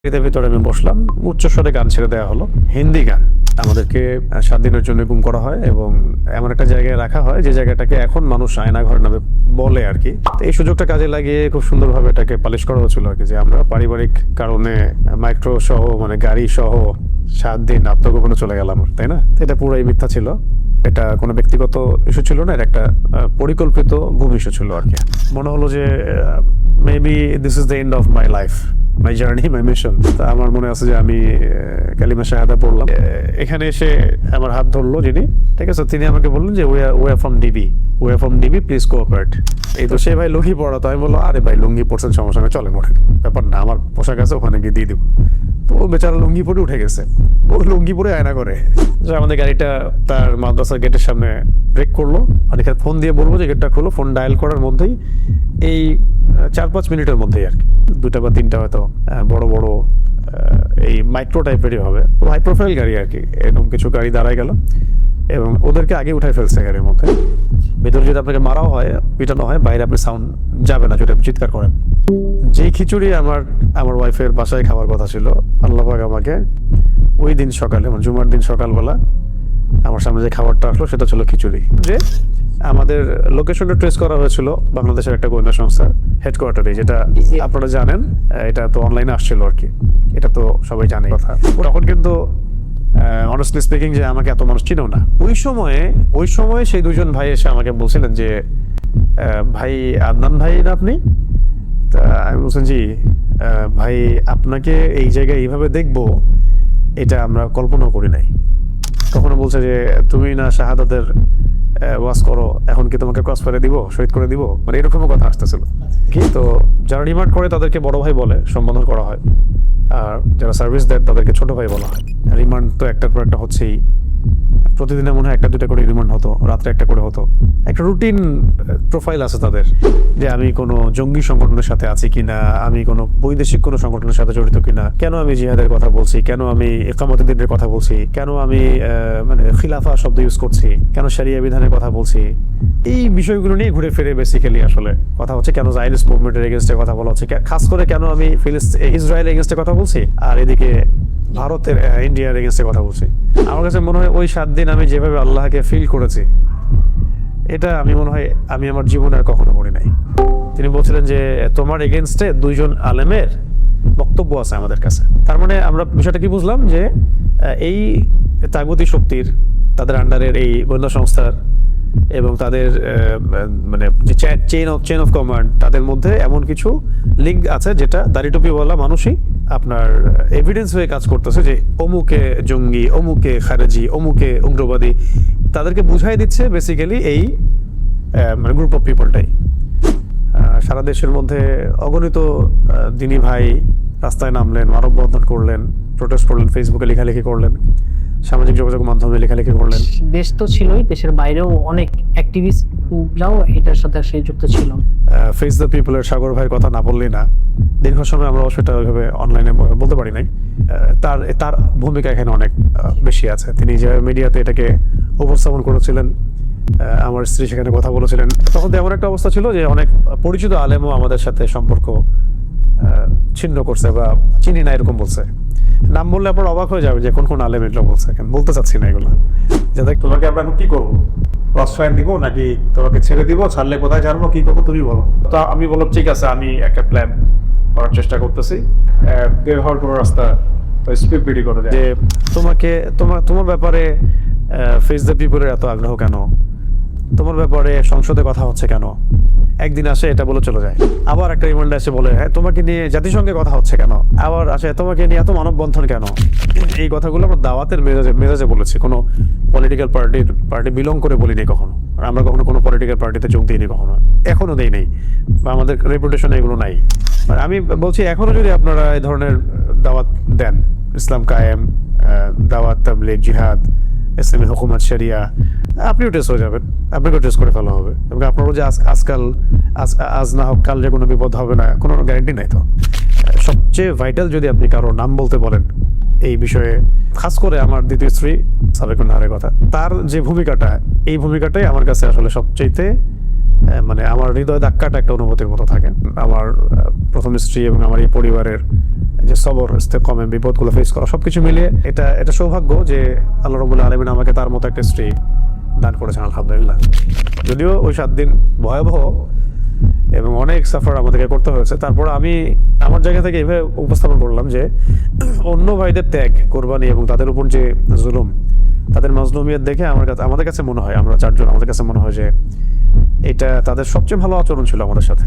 এর ভিতরে আমি বসলাম, উচ্চস্বরে গান ছেড়ে দেওয়া হলো, হিন্দি গান। আমাদেরকে 7 দিনের জন্য গুম করা হয় এবং এমন একটা জায়গায় রাখা হয় যে জায়গাটাকে এখন মানুষ আয়নাঘর নামে বলে আর কি। তো এই সুযোগটা কাজে লাগিয়ে খুব সুন্দরভাবে এটাকে পালিশ করা হচ্ছিল আর কি, যে আমরা পারিবারিক কারণে মাইক্রো সহ মানে গাড়ি সহ 7 দিন আত্মগোপনে চলে গেলাম, তাই না? তো এটা পুরোই মিথ্যা ছিল, এটা কোনো ব্যক্তিগত ইস্যু ছিল না, এটা একটা পরিকল্পিত গুম ইস্যু ছিল আর কি। মনে হলো যে maybe this is the end of my life, my journey, my mission. তা আমার মনে আছে যে আমি কালিমা শাহাদা পড়লাম। এখানে এসে আমার হাত ধরলো যিনি, ঠিক আছে, তিনি আমাকে বললেন যে we are from DB, please cooperate. এই তো সে ভাই লুঙ্গি পড়া, তো আমি বললো আরে ভাই লুঙ্গি পড়ছেন সমস্যা নেই, চলেন ওঠেন, ব্যাপার না, আমার পোশাক আছে ওখানে গিয়ে দিয়ে দিব। তো ও বেচারা লুঙ্গি পরে উঠে গেছে, ও লুঙ্গি পরে আয়না করে যে আমাদের গাড়িটা তার মাদ্রাসার গেটের সামনে ব্রেক করলো, আর এখানে ফোন দিয়ে বলবো যে গেটটা খোলো। ফোন ডায়াল করার মধ্যেই এই 4-5 মিনিটের মধ্যেই আর কি 2টা বা 3টা হয়তো বড় বড় এই মাইক্রো টাইপেরই হবে, হাই প্রোফাইল গাড়ি আর কি, এরকম কিছু গাড়ি দাঁড়ায় গেল এবং ওদেরকে আগে উঠাই ফেলছে গাড়ির মধ্যে। ভেতরে যদি আপনাকে মারাও হয়, পিটানো হয়, বাইরে আপনি সাউন্ড যাবে না যদি আপনি চিৎকার করেন। যেই খিচুড়ি আমার ওয়াইফের বাসায় খাওয়ার কথা ছিল, আল্লাহ পাক আমাকে ওই দিন সকালে মানে জুমার দিন সকালবেলা আমার সামনে যে খাবারটা আসলো সেটা ছিল খিচুড়ি। যে আমাদের লোকেশনটা ট্রেস করা হয়েছিল বাংলাদেশের একটা গোয়েন্দা সংস্থার হেডকোয়ার্টারে, যেটা আপনারা জানেন, এটা তো অনলাইনে আসছিল আর কি, এটা তো সবাই জানে কথা। তখন কিন্তু অনেস্টলি স্পিকিং যে আমাকে এত মানুষ চিনেও না। ওই সময়ে সেই দুজন ভাই এসে আমাকে বলছিলেন যে ভাই আদনান ভাই না আপনি? তা আমি বলছেন জি ভাই, আপনাকে এই জায়গায় এইভাবে দেখবো এটা আমরা কল্পনাও করি নাই। কখনো বলছে যে তুমি না শাহাদাতের ওয়াজ করো, এখন কি তোমাকে ক্রস ফায়ারে দিব, শহীদ করে দিব, মানে এরকমও কথা আসতেছিল কি। তো যারা রিমান্ড করে তাদেরকে বড় ভাই বলে সম্বোধন করা হয়, আর যারা সার্ভিস দেয় তাদেরকে ছোট ভাই বলা হয়। রিমান্ড তো একটার পর একটা হচ্ছেই, প্রতিদিনে মনে হয় 1-2টা করে রিমান্ড হতো, রাত্রে একটা করে হতো। একটা রুটিন প্রোফাইল আছে তাদের, যে আমি কোনো জঙ্গি সংগঠনের সাথে আছি কিনা, আমি কোনো বৈদেশিক কোনো সংগঠনের সাথে জড়িত কিনা, কেন আমি জিহাদের কথা বলছি, কেন আমি ইকামতের দিনের কথা বলছি, কেন আমি মানে খিলাফা শব্দ ইউজ করছি, কেন শরিয়া বিধানের কথা বলছি, এই বিষয়গুলো নিয়ে ঘুরে ফিরে বেসিক্যালি আসলে কথা হচ্ছে। কেন জাইনিস মুভমেন্টের এগেনস্টে কথা বলা হচ্ছে, খাস করে কেন আমি ইসরায়েলের এগেনস্টে কথা বলছি, আর এদিকে ভারতের ইন্ডিয়ার এগেনস্টে কথা বলছি। আমার কাছে মনে হয় ওই 7 দিন আমি যেভাবে আল্লাহকে ফিল করেছি, এটা আমি মনে হয় আমি আমার জীবনে আর কখনো করি নাই। তিনি বলছিলেন যে তোমার এগেনস্টে 2জন আলেমের বক্তব্য আছে আমাদের কাছে। তার মানে আমরা বিষয়টা কি বুঝলাম, যে এই তাগুতি শক্তির, তাদের আন্ডারের এই গোয়েন্দা সংস্থার এবং তাদের মানে যে চেইন অফ কমান্ড, তাদের মধ্যে এমন কিছু লিঙ্ক আছে যেটা দাড়ি টুপিওয়ালা মানুষই আপনার এভিডেন্স হয়ে কাজ করতেছে, যে অমুকে জঙ্গি, অমুকে খারেজি, অমুকে উগ্রবাদী, তাদেরকে বুঝাই দিচ্ছে বেসিক্যালি এই মানে গ্রুপ অফ পিপলটাই। সারা দেশের মধ্যে অগণিত দিনী ভাই রাস্তায় নামলেন, মানববন্ধন করলেন, প্রোটেস্ট করলেন, ফেসবুকে লেখালেখি করলেন, সামাজিক যোগাযোগ মাধ্যমে লেখালেখি করলেন। দেশ তো ছিলই, দেশের বাইরেও অনেক অ্যাক্টিভিস্টরাও এটার সাথে যুক্ত ছিল। ফেস দ্য পিপলের সাগর ভাইয়ের কথা না বললেই না। দীর্ঘ সময় আমরা সেটা ওইভাবে অনলাইনে বলতে পারি নাই। তার ভূমিকা এখানে অনেক বেশি আছে। তিনি যে মিডিয়াতে এটাকে উপস্থাপন করেছিলেন, আমার স্ত্রী সেখানে কথা বলেছিলেন, তখন তো এমন একটা অবস্থা ছিল যে অনেক পরিচিত আলেমও আমাদের সাথে সম্পর্ক ছিন্ন করছে বা চিনি না এরকম বলছে। নাম বললে আপনার অবাক হয়ে যাবে যে কোন আলেম এগুলো বলছে, কেন বলতে চাচ্ছি না এগুলো। যাতে তোমাকে আমরা কি করবো, ক্রস ফায়ার দিব নাকি তোমাকে ছেড়ে দিব, ছাড়লে কোথায় জানবো, কি করবো তুমি বলো। তো আমি বললাম ঠিক আছে, আমি একটা প্ল্যান করার চেষ্টা করতেছি, বের হওয়ার কোনো রাস্তা স্পিড বিডি করে যে তোমার ব্যাপারে ফেস দ্য পিপলের এত আগ্রহ কেন, তোমার ব্যাপারে সংসদে কথা হচ্ছে কেন, একদিন আসে এটা বলে চলে যায়, আবার একটা রিমান্ডে এসে বলে হ্যাঁ তোমাকে নিয়ে জাতিসংঘে কথা হচ্ছে কেন, আবার আসে তোমাকে নিয়ে এত মানববন্ধন কেন। এই কথাগুলো আমরা দাওয়াতের মেজাজে বলেছি, কোনো পলিটিক্যাল পার্টি বিলং করে বলিনি কখনো, আর আমরা কখনো কোনো পলিটিক্যাল পার্টিতে যোগ দিইনি কখনো, এখনো দেই নাই, বা আমাদের রেপুটেশনে এগুলো নাই। আমি বলছি এখনো যদি আপনারা এই ধরনের দাওয়াত দেন, ইসলাম কায়েম, দাওয়াত, তাবলীগ, জিহাদ, ইসলামী হুকুমত, শরিয়া, আপনিও টেস্ট হয়ে যাবেন, আপনাকেও টেস্ট করে ফেলা হবে, এবং আপনারও যে আজ না হোক কাল যে কোনো বিপদ হবে না কোনো গ্যারান্টি নাই। তো সবচেয়ে ভাইটাল যদি আপনি কারো নাম বলতে বলেন এই বিষয়ে, খাস করে আমার দ্বিতীয় স্ত্রী সাবেকুন নাহারের কথা, তার যে ভূমিকাটা, এই ভূমিকাটাই আমার কাছে আসলে সবচেয়ে মানে আমার হৃদয় ধাক্কাটা একটা অনুভূতির মতো থাকে। আমার প্রথম স্ত্রী এবং আমার এই পরিবারের যে সবর ইস্তেকামে বিপদগুলো ফেস করা সবকিছু মিলিয়ে এটা সৌভাগ্য যে আল্লাহ রাব্বুল আলামিন আমাকে তার মতো একটা স্ত্রী দান করেছেন আলহামদুলিল্লাহ। যদিও ওই 7 দিন ভয়াবহ এবং অনেক সাফার আমাদেরকে করতে হয়েছে, তারপর আমি আমার জায়গা থেকে এভাবে উপস্থাপন করলাম যে অন্য ভাইদের ত্যাগ, কোরবানি এবং তাদের উপর যে জুলুম, তাদের মাজলুমিয়ত দেখে আমাদের কাছে মনে হয়, আমরা 4 জন আমাদের কাছে মনে হয় যে এটা তাদের সবচেয়ে ভালো আচরণ ছিল আমাদের সাথে।